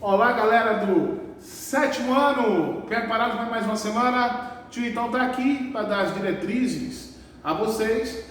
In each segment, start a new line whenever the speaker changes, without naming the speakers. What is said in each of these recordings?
Olá, galera do sétimo ano, preparados para mais uma semana? Tio então está aqui para dar as diretrizes a vocês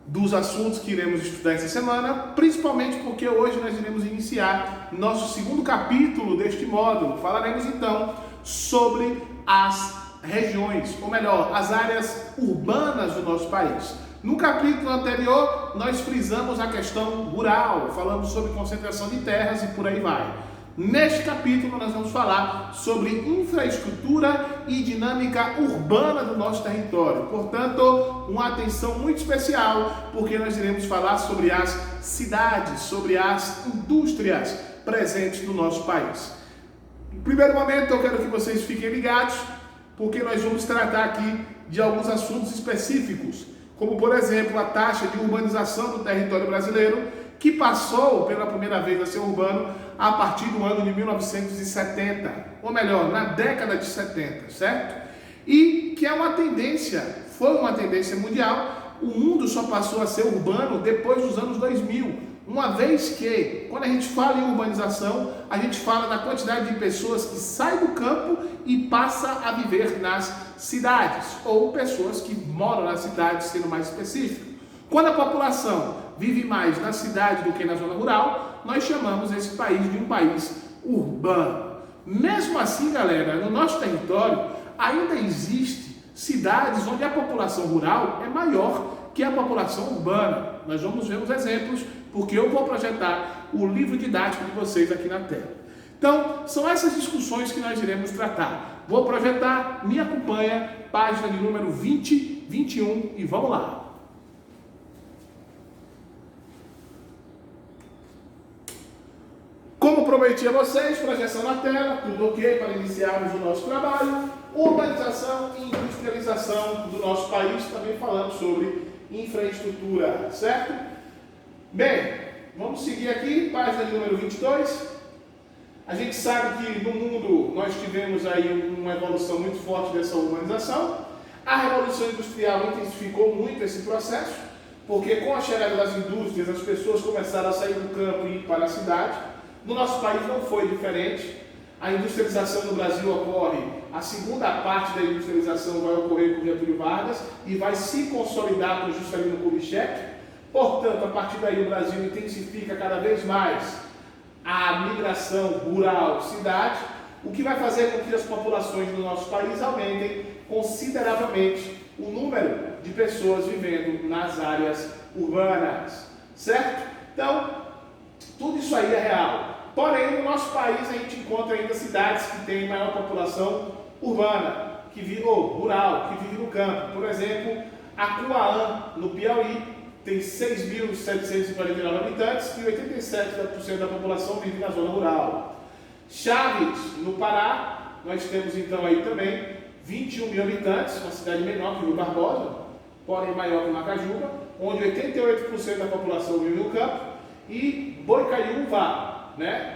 dos assuntos que iremos estudar essa semana, principalmente porque hoje nós iremos iniciar nosso segundo capítulo deste módulo. Falaremos então sobre as regiões, ou melhor, as áreas urbanas do nosso país. No capítulo anterior, nós frisamos a questão rural, falamos sobre concentração de terras e por aí vai. Neste capítulo, nós vamos falar sobre infraestrutura e dinâmica urbana do nosso território. Portanto, uma atenção muito especial, porque nós iremos falar sobre as cidades, sobre as indústrias presentes no nosso país. No primeiro momento, eu quero que vocês fiquem ligados, porque nós vamos tratar aqui de alguns assuntos específicos, como, por exemplo, a taxa de urbanização do território brasileiro, que passou pela primeira vez a ser urbano a partir do ano de 1970, ou melhor, na década de 70, certo? E que é uma tendência, foi uma tendência mundial. O mundo só passou a ser urbano depois dos anos 2000, uma vez que, quando a gente fala em urbanização, a gente fala da quantidade de pessoas que saem do campo e passa a viver nas cidades, ou pessoas que moram nas cidades, sendo mais específico. Quando a população vive mais na cidade do que na zona rural, nós chamamos esse país de um país urbano. Mesmo assim, galera, no nosso território ainda existe cidades onde a população rural é maior que a população urbana. Nós vamos ver os exemplos, porque eu vou projetar o livro didático de vocês aqui na tela. Então, são essas discussões que nós iremos tratar. Vou projetar, me acompanha, página de número 20, 21 e vamos lá. Como prometi a vocês, projeção na tela, tudo ok para iniciarmos o nosso trabalho. Urbanização e industrialização do nosso país, também falando sobre infraestrutura, certo? Bem, vamos seguir aqui, página de número 22. A gente sabe que no mundo nós tivemos aí uma evolução muito forte dessa urbanização. A Revolução Industrial intensificou muito esse processo, porque com a chegada das indústrias, as pessoas começaram a sair do campo e ir para a cidade. No nosso país não foi diferente. A industrialização no Brasil ocorre, a segunda parte da industrialização vai ocorrer com Getúlio Vargas e vai se consolidar com Juscelino Kubitschek. Portanto, a partir daí o Brasil intensifica cada vez mais a migração rural-cidade, o que vai fazer com que as populações do nosso país aumentem consideravelmente o número de pessoas vivendo nas áreas urbanas, certo? Então, tudo isso aí é real. Porém, no nosso país a gente encontra ainda cidades que têm maior população urbana, que vive, ou rural, que vive no campo. Por exemplo, Acuaã, no Piauí, tem 6.749 habitantes e 87% da população vive na zona rural. Chaves, no Pará, nós temos então aí também 21 mil habitantes, uma cidade menor que Rio Barbosa, porém maior que Macajuba, onde 88% da população vive no campo, e Boicaiúva,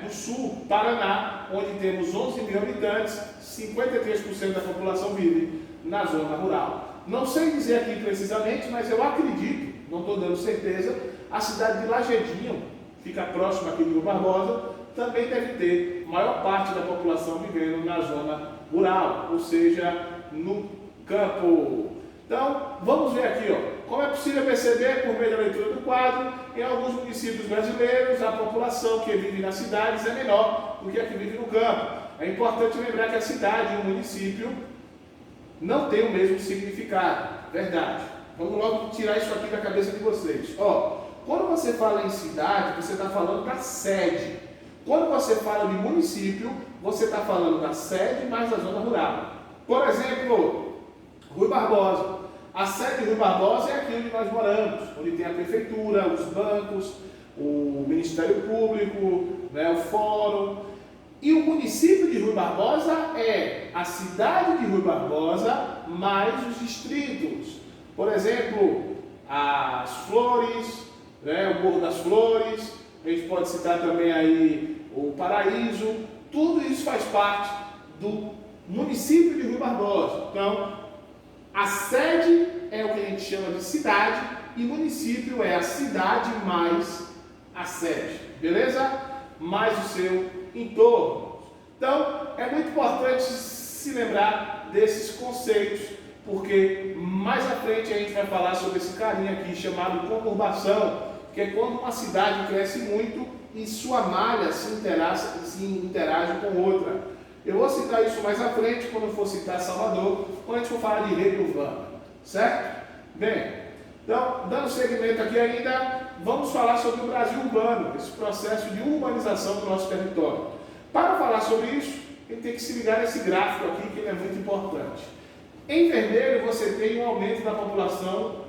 do sul, Paraná, onde temos 11 mil habitantes, 53% da população vive na zona rural. Não sei dizer aqui precisamente, mas eu acredito, não estou dando certeza, a cidade de Lagedinho, fica próxima aqui do Rio Barbosa, também deve ter maior parte da população vivendo na zona rural, ou seja, no campo. Então, vamos ver aqui, como é possível perceber, por meio da leitura do quadro, em alguns municípios brasileiros, a população que vive nas cidades é menor do que a que vive no campo. É importante lembrar que a cidade e o município não têm o mesmo significado, verdade. Vamos logo tirar isso aqui da cabeça de vocês. Quando você fala em cidade, você está falando da sede. Quando você fala de município, você está falando da sede mais da zona rural. Por exemplo, Rui Barbosa. A sede de Rui Barbosa é aqui onde nós moramos, onde tem a prefeitura, os bancos, o Ministério Público, o Fórum. E o município de Rui Barbosa é a cidade de Rui Barbosa mais os distritos. Por exemplo, as Flores, o Morro das Flores, a gente pode citar também aí o Paraíso. Tudo isso faz parte do município de Rui Barbosa. Então, a sede é o que a gente chama de cidade e município é a cidade mais a sede, beleza? Mais o seu entorno. Então, é muito importante se lembrar desses conceitos, porque mais à frente a gente vai falar sobre esse carinha aqui chamado conurbação, que é quando uma cidade cresce muito e sua malha se interage com outra. Eu vou citar isso mais à frente, quando eu for citar Salvador, quando a gente for falar de rede urbana, certo? Bem, então, dando seguimento aqui ainda, vamos falar sobre o Brasil urbano, esse processo de urbanização do nosso território. Para falar sobre isso, a gente tem que se ligar nesse gráfico aqui, que ele é muito importante. Em vermelho, você tem um aumento da população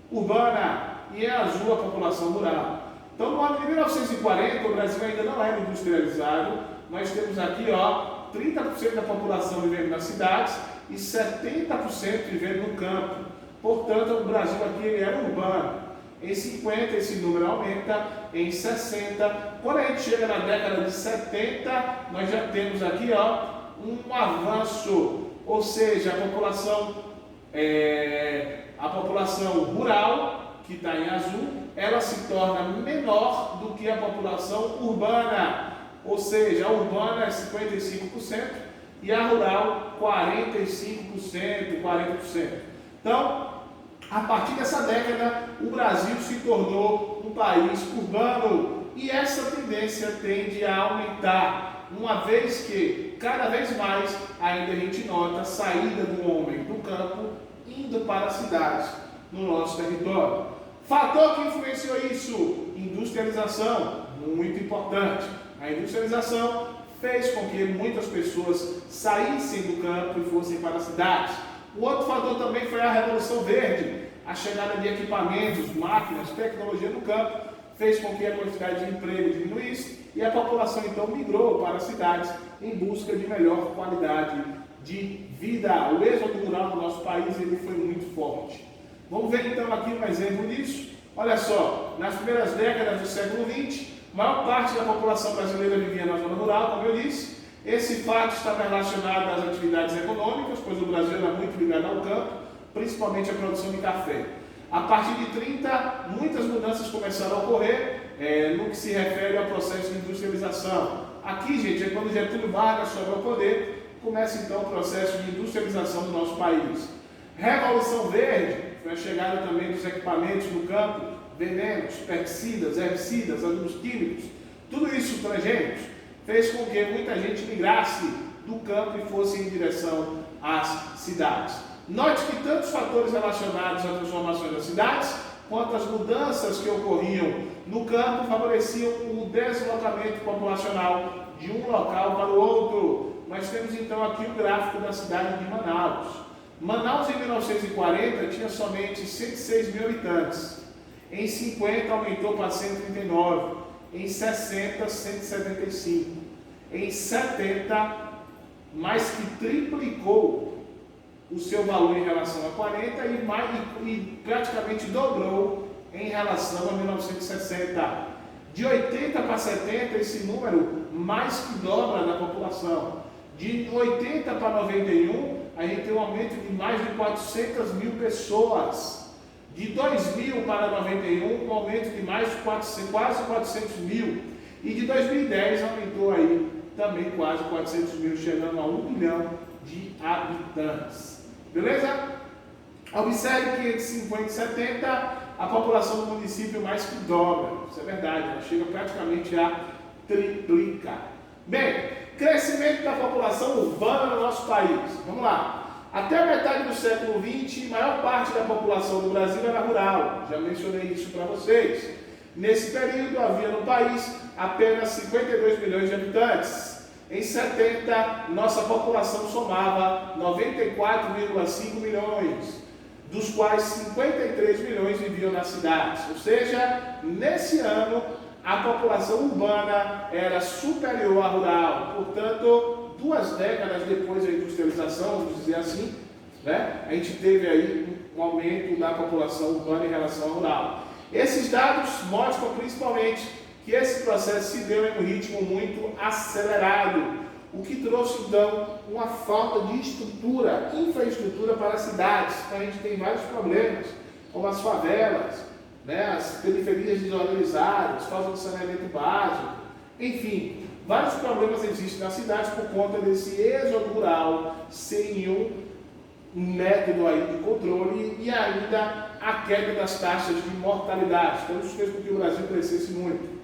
urbana e em azul a população rural. Então, no ano de 1940, o Brasil ainda não era industrializado. Nós temos aqui, 30% da população vivendo nas cidades e 70% vivendo no campo. Portanto, o Brasil aqui ele era urbano. Em 50, esse número aumenta. Em 60, quando a gente chega na década de 70, nós já temos aqui, um avanço. Ou seja, a população rural, que está em azul, ela se torna menor do que a população urbana. Ou seja, a urbana é 55% e a rural 45%, 40%. Então, a partir dessa década, o Brasil se tornou um país urbano e essa tendência tende a aumentar, uma vez que cada vez mais ainda a gente nota a saída do homem do campo indo para as cidades no nosso território. Fator que influenciou isso? Industrialização, muito importante. A industrialização fez com que muitas pessoas saíssem do campo e fossem para as cidades. O outro fator também foi a Revolução Verde. A chegada de equipamentos, máquinas, tecnologia no campo fez com que a quantidade de emprego diminuísse e a população então migrou para as cidades em busca de melhor qualidade de vida. O êxodo rural do nosso país ele foi muito forte. Vamos ver então aqui um exemplo disso. Olha só, nas primeiras décadas do século XX, a maior parte da população brasileira vivia na zona rural, como eu disse. Esse fato estava relacionado às atividades econômicas, pois o Brasil era muito ligado ao campo, principalmente a produção de café. A partir de 30, muitas mudanças começaram a ocorrer no que se refere ao processo de industrialização. Aqui, gente, é quando Getúlio Vargas sobe ao poder, começa então o processo de industrialização do nosso país. Revolução Verde foi a chegada também dos equipamentos no campo, venenos, pesticidas, herbicidas, adubos químicos, tudo isso transgênicos, fez com que muita gente migrasse do campo e fosse em direção às cidades. Note que tanto os fatores relacionados às transformações das cidades, quanto as mudanças que ocorriam no campo, favoreciam o deslocamento populacional de um local para o outro. Nós temos então aqui o gráfico da cidade de Manaus. Manaus, em 1940, tinha somente 106 mil habitantes. Em 50, aumentou para 139. Em 60, 175. Em 70, mais que triplicou o seu valor em relação a 40 e praticamente dobrou em relação a 1960. De 80 para 70, esse número mais que dobra da população. De 80 para 91, a gente tem um aumento de mais de 400 mil pessoas. De 2000 para 91, um aumento de mais de quase 400 mil. E de 2010 aumentou aí também quase 400 mil, chegando a 1 milhão de habitantes. Beleza? Observe que entre 50 e 70, a população do município mais que dobra. Isso é verdade, ela chega praticamente a triplicar. Bem, crescimento da população urbana no nosso país. Vamos lá. Até a metade do século XX, a maior parte da população do Brasil era rural. Já mencionei isso para vocês. Nesse período, havia no país apenas 52 milhões de habitantes. Em 70, nossa população somava 94,5 milhões, dos quais 53 milhões viviam nas cidades. Ou seja, nesse ano, a população urbana era superior à rural. Portanto, 2 décadas depois da industrialização, vamos dizer assim, a gente teve aí um aumento da população urbana em relação à rural. Esses dados mostram principalmente que esse processo se deu em um ritmo muito acelerado, o que trouxe então uma falta de infraestrutura para as cidades. Então a gente tem vários problemas, como as favelas, as periferias desorganizadas, falta de saneamento básico, enfim, Vários problemas existem nas cidades por conta desse êxodo rural, sem nenhum método aí de controle e ainda a queda das taxas de mortalidade. Então isso fez com que o Brasil crescesse muito.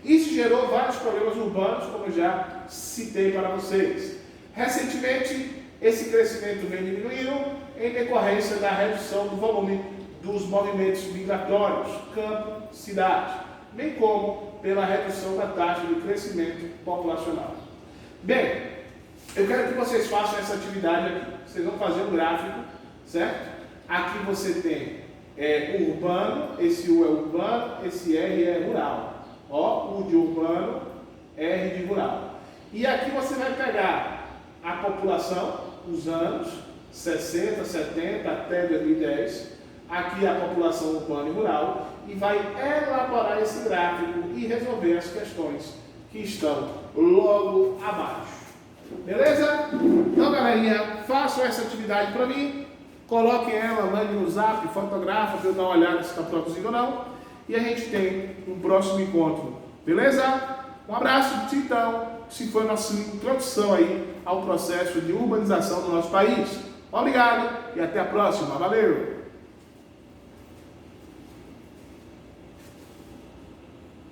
Isso gerou vários problemas urbanos, como eu já citei para vocês. Recentemente, esse crescimento vem diminuindo em decorrência da redução do volume dos movimentos migratórios, campo, cidade, bem como pela redução da taxa de crescimento populacional. Bem, eu quero que vocês façam essa atividade aqui. Vocês vão fazer um gráfico, certo? Aqui você tem urbano, esse U é urbano, esse R é rural. Ó, U de urbano, R de rural. E aqui você vai pegar a população, os anos, 60, 70 até 2010. Aqui a população urbana e rural. E vai elaborar esse gráfico e resolver as questões que estão logo abaixo. Beleza? Então, galerinha, façam essa atividade para mim. Coloquem ela, mande no zap, fotografa para eu dar uma olhada se está produzindo ou não. E a gente tem um próximo encontro. Beleza? Um abraço, então, se foi nossa introdução aí ao processo de urbanização do nosso país. Obrigado e até a próxima. Valeu!